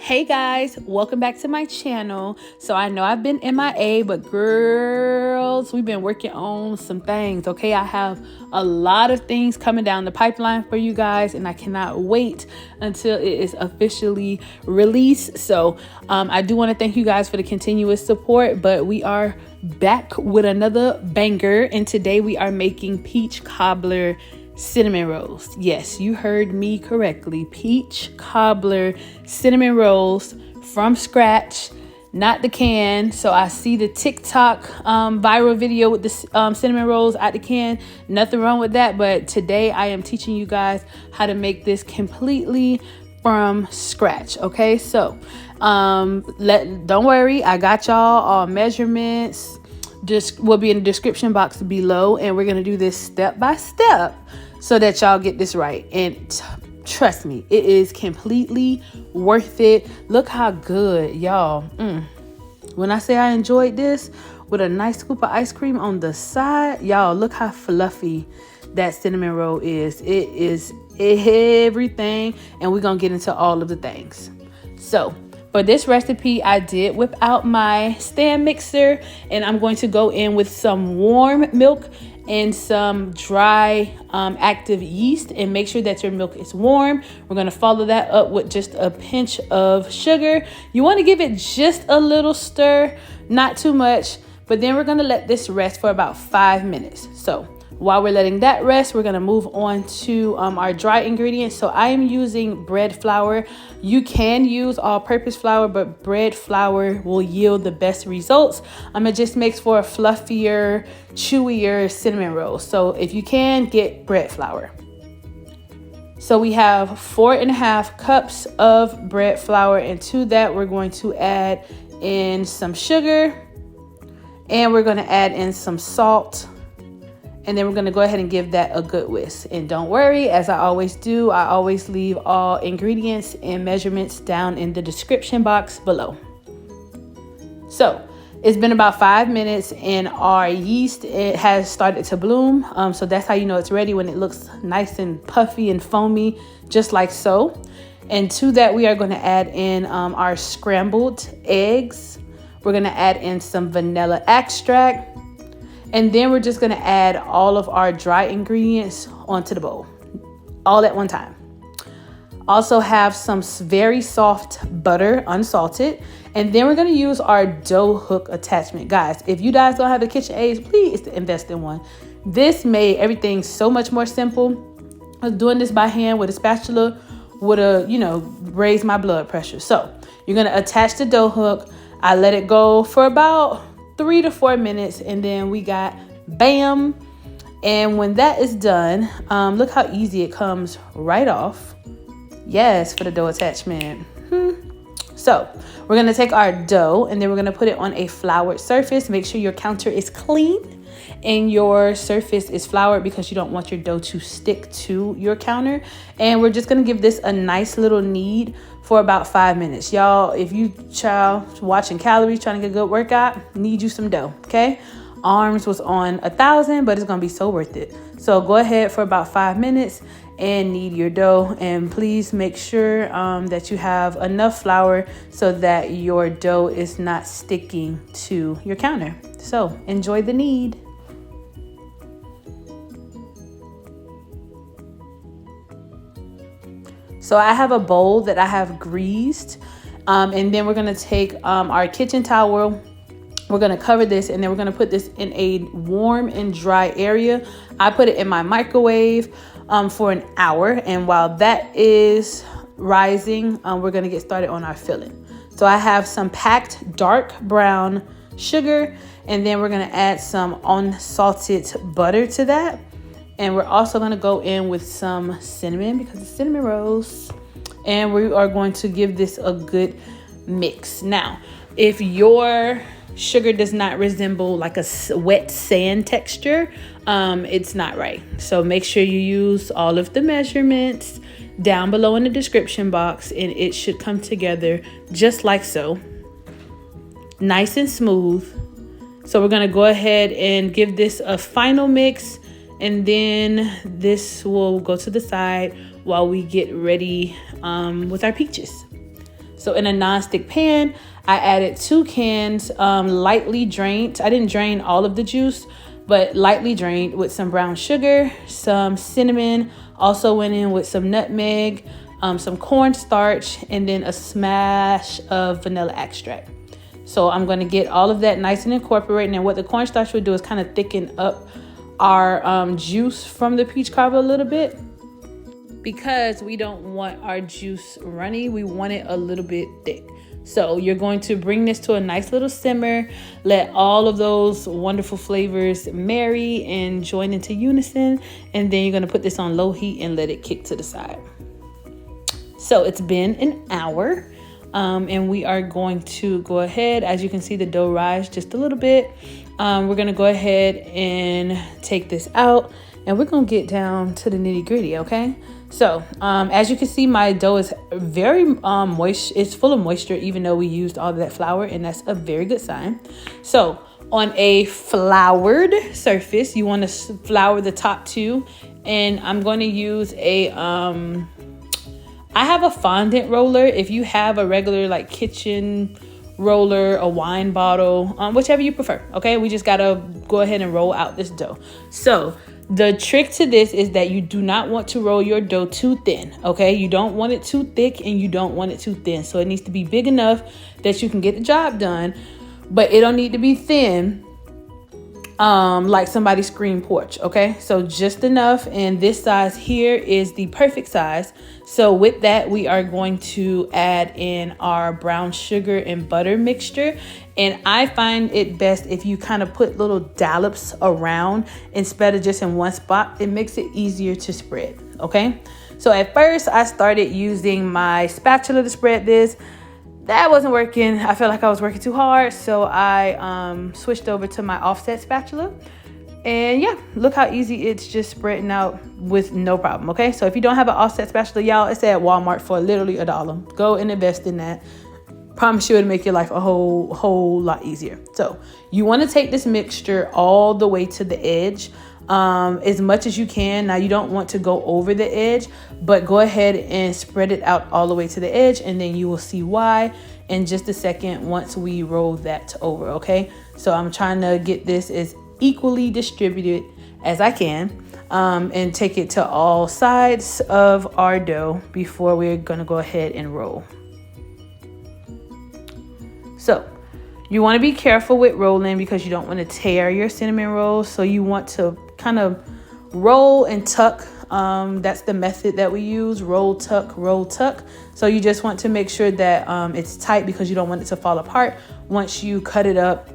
Hey guys, welcome back to my channel. So I know I've been MIA, but girls, we've been working on some things, okay? I have a lot of things coming down the pipeline for you guys, and I cannot wait until it is officially released. So I do want to thank you guys for the continuous support, but we are back with another banger, and today we are making peach cobbler cinnamon rolls. Yes, you heard me correctly. Peach cobbler cinnamon rolls from scratch, not the can. So I see the TikTok viral video with the cinnamon rolls out the can. Nothing wrong with that, but today I am teaching you guys how to make this completely from scratch. Okay, so don't worry, I got y'all all measurements. Just will be in the description box below, and we're gonna do this step by step so that y'all get this right. And trust me, it is completely worth it. Look how good, y'all. When I say I enjoyed this with a nice scoop of ice cream on the side, y'all, look how fluffy that cinnamon roll is. It is everything, and we're gonna get into all of the things. So for this recipe, I did whip out my stand mixer, and I'm going to go in with some warm milk and some dry active yeast, and make sure that your milk is warm. We're going to follow that up with just a pinch of sugar. You want to give it just a little stir, not too much, but then we're going to let this rest for about 5 minutes. So while we're letting that rest, we're going to move on to our dry ingredients. So I am using bread flour. You can use all-purpose flour, but bread flour will yield the best results. It just makes for a fluffier, chewier cinnamon roll. So if you can, get bread flour. So we have 4.5 cups of bread flour, and to that we're going to add in some sugar, and we're going to add in some salt. And then we're going to go ahead and give that a good whisk. And don't worry, as I always do, I always leave all ingredients and measurements down in the description box below. So it's been about 5 minutes, and our yeast, it has started to bloom. So that's how you know it's ready, when it looks nice and puffy and foamy, just like so. And to that, we are going to add in our scrambled eggs. We're going to add in some vanilla extract. And then we're just going to add all of our dry ingredients onto the bowl, all at one time. Also have some very soft butter, unsalted. And then we're going to use our dough hook attachment. Guys, if you guys don't have a kitchen aid, please invest in one. This made everything so much more simple. I was doing this by hand with a spatula would have, raised my blood pressure. So you're going to attach the dough hook. I let it go for about 3 to 4 minutes, and then we got bam. And when that is done, look how easy it comes right off. Yes, for the dough attachment. So we're gonna take our dough, and then we're gonna put it on a floured surface. Make sure your counter is clean and your surface is floured, because you don't want your dough to stick to your counter. And we're just gonna give this a nice little knead for about 5 minutes. Y'all, if you watching calories, trying to get a good workout, need you some dough, okay? Arms was on 1,000, but it's gonna be so worth it. So go ahead for about 5 minutes and knead your dough, and please make sure that you have enough flour so that your dough is not sticking to your counter. So enjoy the knead. So I have a bowl that I have greased, and then we're gonna take our kitchen towel. We're gonna cover this, and then we're gonna put this in a warm and dry area. I put it in my microwave for an hour, and while that is rising, we're gonna get started on our filling. So I have some packed dark brown sugar, and then we're gonna add some unsalted butter to that. And we're also going to go in with some cinnamon, because it's cinnamon rolls. And we are going to give this a good mix. Now, if your sugar does not resemble like a wet sand texture, it's not right. So make sure you use all of the measurements down below in the description box, and it should come together just like so. Nice and smooth. So we're going to go ahead and give this a final mix. And then this will go to the side while we get ready with our peaches. So in a non-stick pan, I added 2 cans, lightly drained. I didn't drain all of the juice, but lightly drained, with some brown sugar, some cinnamon, also went in with some nutmeg, some cornstarch, and then a smash of vanilla extract. So I'm going to get all of that nice and incorporated. And what the cornstarch would do is kind of thicken up our juice from the peach cobbler a little bit, because we don't want our juice runny. We want it a little bit thick. So you're going to bring this to a nice little simmer, let all of those wonderful flavors marry and join into unison, and then you're going to put this on low heat and let it kick to the side. So it's been an hour, and we are going to go ahead. As you can see, the dough rise just a little bit. We're going to go ahead and take this out, and we're going to get down to the nitty gritty, okay? So as you can see, my dough is very moist. It's full of moisture, even though we used all of that flour, and that's a very good sign. So on a floured surface, you want to flour the top 2, and I'm going to use a I have a fondant roller. If you have a regular like kitchen roller, a wine bottle, whichever you prefer, okay? We just gotta go ahead and roll out this dough. So the trick to this is that you do not want to roll your dough too thin, okay? You don't want it too thick and you don't want it too thin. So it needs to be big enough that you can get the job done, but it don't need to be thin like somebody's screen porch, okay? So just enough, and this size here is the perfect size. So with that, we are going to add in our brown sugar and butter mixture. And I find it best if you kind of put little dollops around instead of just in one spot. It makes it easier to spread, okay? So at first, I started using my spatula to spread this. That wasn't working. I felt like I was working too hard, so I switched over to my offset spatula. And yeah, look how easy it's just spreading out with no problem, okay? So if you don't have an offset spatula, y'all, it's at Walmart for literally $1. Go and invest in that. Promise you it'll make your life a whole lot easier. So you want to take this mixture all the way to the edge, as much as you can. Now you don't want to go over the edge, but go ahead and spread it out all the way to the edge, and then you will see why in just a second once we roll that over, okay? So I'm trying to get this as equally distributed as I can, and take it to all sides of our dough before we're gonna go ahead and roll. So you want to be careful with rolling because you don't want to tear your cinnamon rolls. So you want to kind of roll and tuck. That's the method that we use. Roll, tuck, roll, tuck. So you just want to make sure that it's tight because you don't want it to fall apart once you cut it up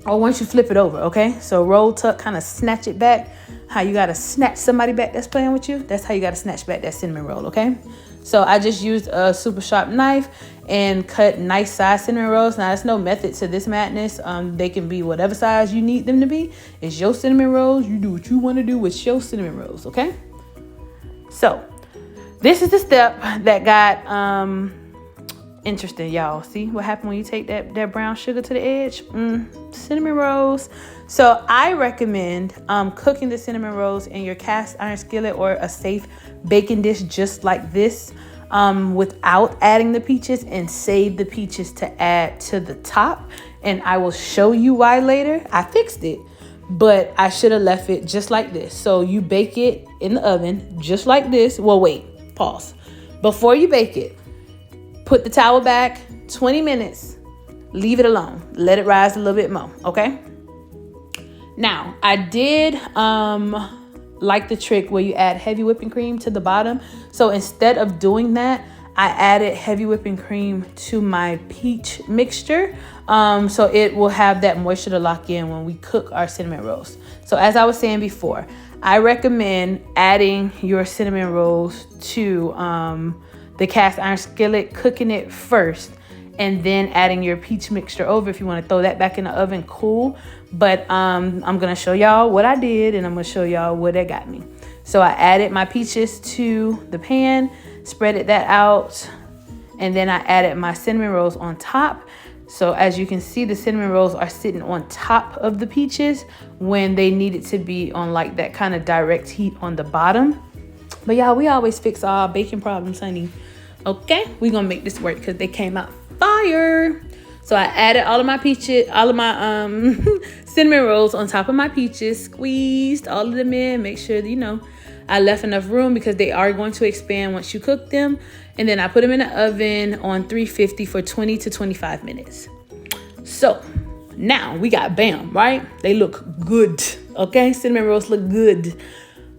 or once you flip it over, okay? So roll, tuck, kind of snatch it back. How you got to snatch somebody back that's playing with you. That's how you got to snatch back that cinnamon roll, okay? So I just used a super sharp knife and cut nice size cinnamon rolls. Now, there's no method to this madness. They can be whatever size you need them to be. It's your cinnamon rolls. You do what you want to do with your cinnamon rolls, okay? So this is the step that got interesting, y'all. See what happened when you take that brown sugar to the edge? Cinnamon rolls. So I recommend cooking the cinnamon rolls in your cast iron skillet or a safe baking dish just like this, without adding the peaches, and save the peaches to add to the top. And I will show you why later. I fixed it, but I should have left it just like this. So you bake it in the oven just like this. Well, wait, pause. Before you bake it, put the towel back 20 minutes, leave it alone. Let it rise a little bit more, okay? Now, I did like the trick where you add heavy whipping cream to the bottom. So instead of doing that, I added heavy whipping cream to my peach mixture. So it will have that moisture to lock in when we cook our cinnamon rolls. So as I was saying before, I recommend adding your cinnamon rolls to the cast iron skillet, cooking it first, and then adding your peach mixture over. If you want to throw that back in the oven, cool. But I'm going to show y'all what I did, and I'm going to show y'all what that got me. So I added my peaches to the pan, spreaded that out, and then I added my cinnamon rolls on top. So as you can see, the cinnamon rolls are sitting on top of the peaches when they needed to be on like that kind of direct heat on the bottom. But y'all, we always fix our baking problems, honey, Okay, we're gonna make this work because they came out fire. So I added all of my cinnamon rolls on top of my peaches, squeezed all of them in, make sure that, you know, I left enough room because they are going to expand once you cook them. And then I put them in the oven on 350 for 20 to 25 minutes. So now we got bam, right? They look good, okay? Cinnamon rolls look good.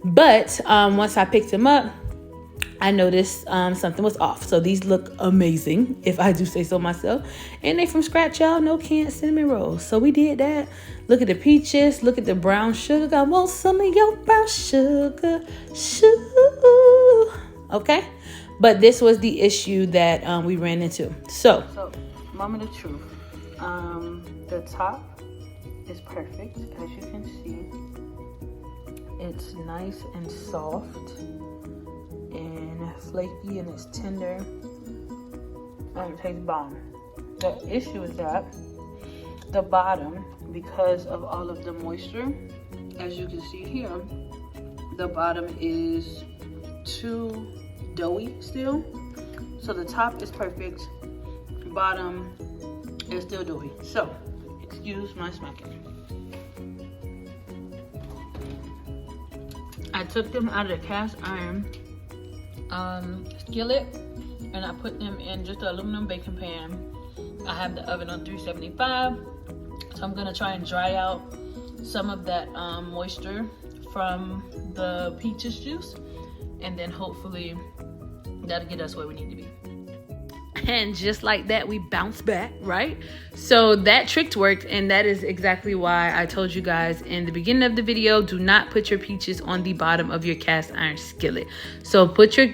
But once I picked them up, I noticed something was off. So these look amazing, if I do say so myself. And they from scratch, y'all. No canned cinnamon rolls. So we did that. Look at the peaches. Look at the brown sugar. I want some of your brown sugar. Okay? But this was the issue that we ran into. So moment of truth. The top is perfect. As you can see, it's nice and soft and flaky, and it's tender, and it tastes bomb. The issue is that the bottom, because of all of the moisture, as you can see here, the bottom is too doughy still. So the top is perfect, bottom is still doughy. So excuse my smacking. I took them out of the cast iron skillet, and I put them in just an aluminum baking pan. I have the oven on 375, so I'm gonna try and dry out some of that moisture from the peaches juice, and then hopefully that'll get us where we need to be. And just like that, we bounce back, right? So that trick worked, and that is exactly why I told you guys in the beginning of the video, do not put your peaches on the bottom of your cast iron skillet. So put your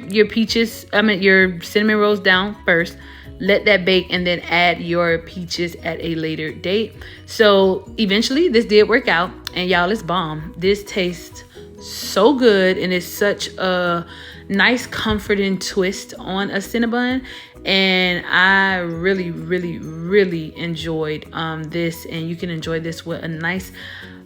cinnamon rolls down first, let that bake, and then add your peaches at a later date. So eventually this did work out, and y'all, it's bomb. This tastes so good, and it's such a nice comforting twist on a Cinnabon, and I really enjoyed this. And you can enjoy this with a nice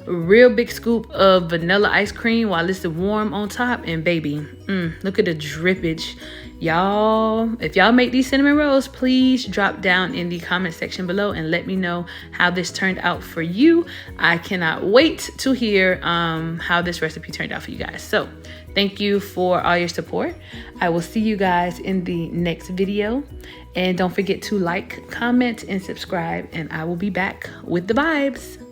real big scoop of vanilla ice cream while it's warm on top. And baby, look at the drippage, y'all. If y'all make these cinnamon rolls, please drop down in the comment section below and let me know how this turned out for you. I cannot wait to hear how this recipe turned out for you guys. So thank you for all your support. I will see you guys in the next video, and don't forget to like, comment, and subscribe, and I will be back with the vibes.